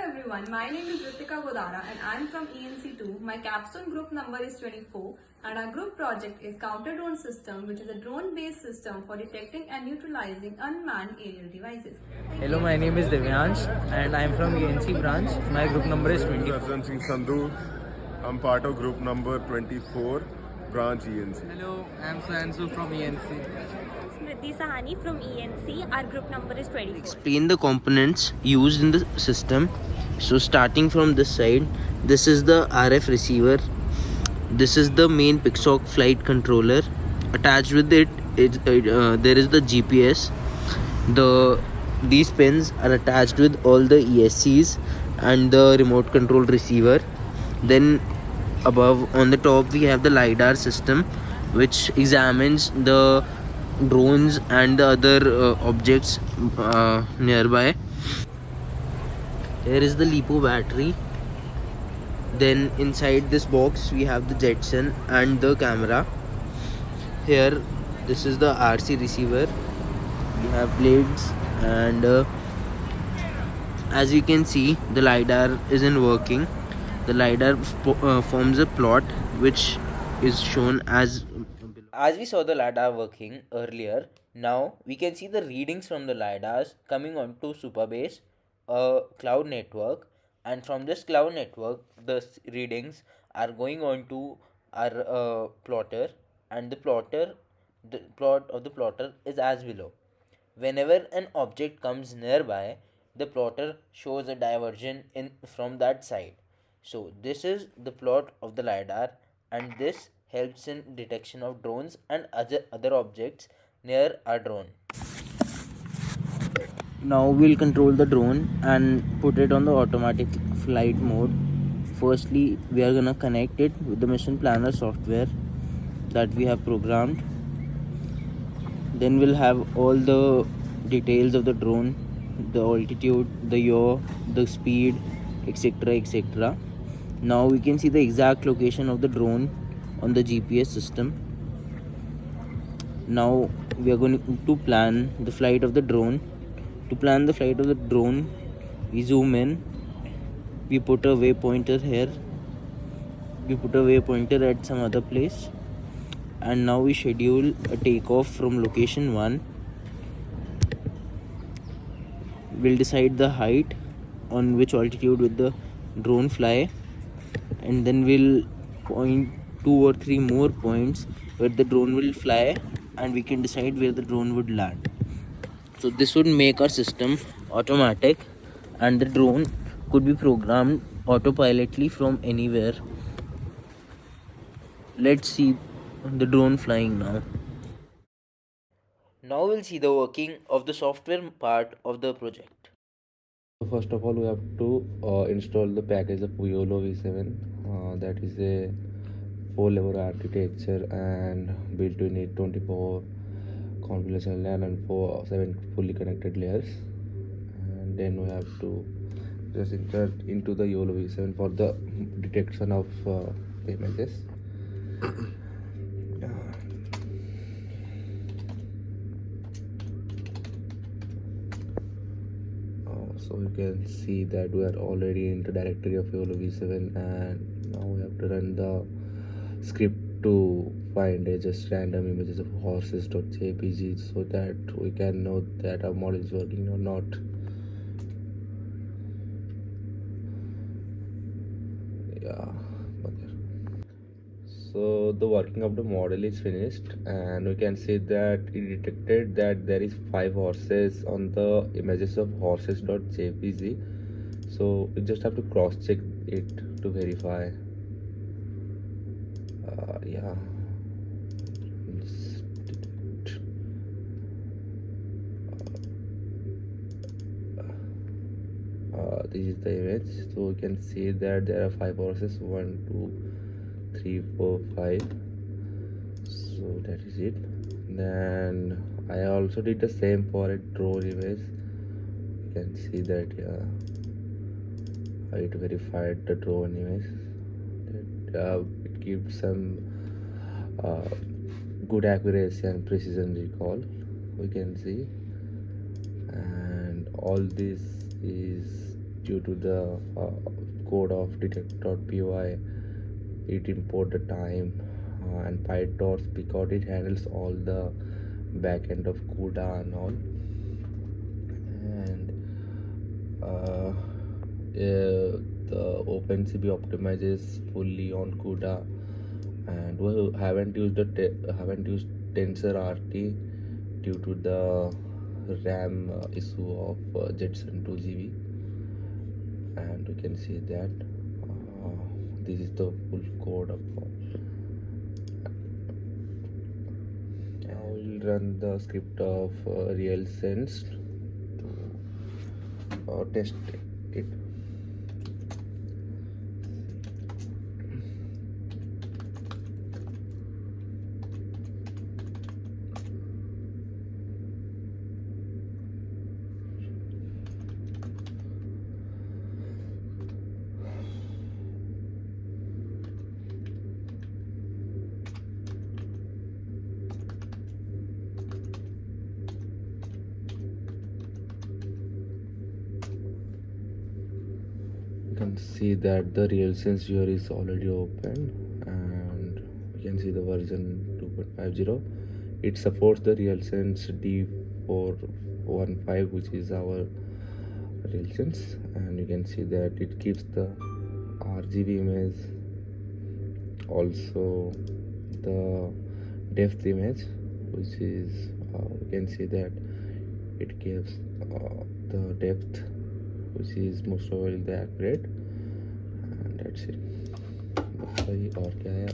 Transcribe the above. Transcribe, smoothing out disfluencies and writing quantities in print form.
everyone, my name is Ritika Godara and I am from ENC2. My Capstone group number is 24 and our group project is Counter Drone System, which is a drone-based system for detecting and neutralizing unmanned aerial devices. Hello, my name is Divyansh and I am from ENC branch. My group number is 20. Arjan Singh Sandhu. I'm part of group number 24, branch ENC. Hello, I am Swayansu from ENC. Smriddhi Sahni from ENC. Our group number is 24. Explain the components used in the system. So starting from this side, this is the RF receiver. This is the main Pixoc flight controller. Attached with it, there is the GPS. These pins are attached with all the ESCs and the remote control receiver. Then above on the top we have the LiDAR system, which examines the drones and the other objects nearby. Here is the LiPo battery. Then inside this box we have the Jetson and the camera. Here this is the RC receiver. We have blades and as you can see, the LiDAR isn't working. The LiDAR forms a plot which is shown as we saw the LiDAR working earlier. Now we can see the readings from the LiDARs coming onto Supabase, a cloud network, and from this cloud network the readings are going on to our plotter, and the plot of the plotter is as below. Whenever an object comes nearby, the plotter shows a diversion from that side. So this is the plot of the LiDAR, and this helps in detection of drones and other objects near our drone. Now we'll control the drone and put it on the automatic flight mode. Firstly, we are gonna connect it with the mission planner software that we have programmed. Then we'll have all the details of the drone, the altitude, the yaw, the speed, etc, etc. Now we can see the exact location of the drone on the GPS system. Now we are going to plan the flight of the drone. To plan the flight of the drone, we zoom in, we put a waypointer here, we put a waypointer at some other place, and now we schedule a takeoff from location 1. We'll decide the height on which altitude will the drone fly, and then we'll point 2 or 3 more points where the drone will fly, and we can decide where the drone would land. So this would make our system automatic, and the drone could be programmed autopilotly from anywhere. Let's see the drone flying now. Now we'll see the working of the software part of the project. First of all, we have to install the package of YOLO V7. That is a 4-level architecture and built to need 24 configuration layers and 7 fully connected layers. And then we have to just insert into the YOLO V7 for the detection of the images. So you can see that we are already in the directory of YOLO V7, and now we have to run the script to find just random images of horses.jpg so that we can know that our model is working or not. So the working of the model is finished, and we can see that it detected that there is 5 horses on the images of horses.jpg. So we just have to cross check it to verify. This is the image. So we can see that there are 5 horses, 1 2 3 4 5. So that is it. Then I also did the same for a drone image. You can see that it verified the drone image. It gives some good accuracy and precision recall, we can see. And all this is due to the code of detect.py. It import the time and PyTorch because it handles all the backend of CUDA and all. And the OpenCV optimizes fully on CUDA, and we haven't used TensorRT due to the RAM issue of Jetson 2GB. And we can see that this is the full code of all. Now we'll run the script of RealSense to test it. You can see that the RealSense viewer is already open, and you can see the version 2.50. It supports the RealSense D415, which is our RealSense, and you can see that it gives the RGB image, also the depth image, which is you can see that it gives the depth, which is most probably the accurate, and that's it. और क्या है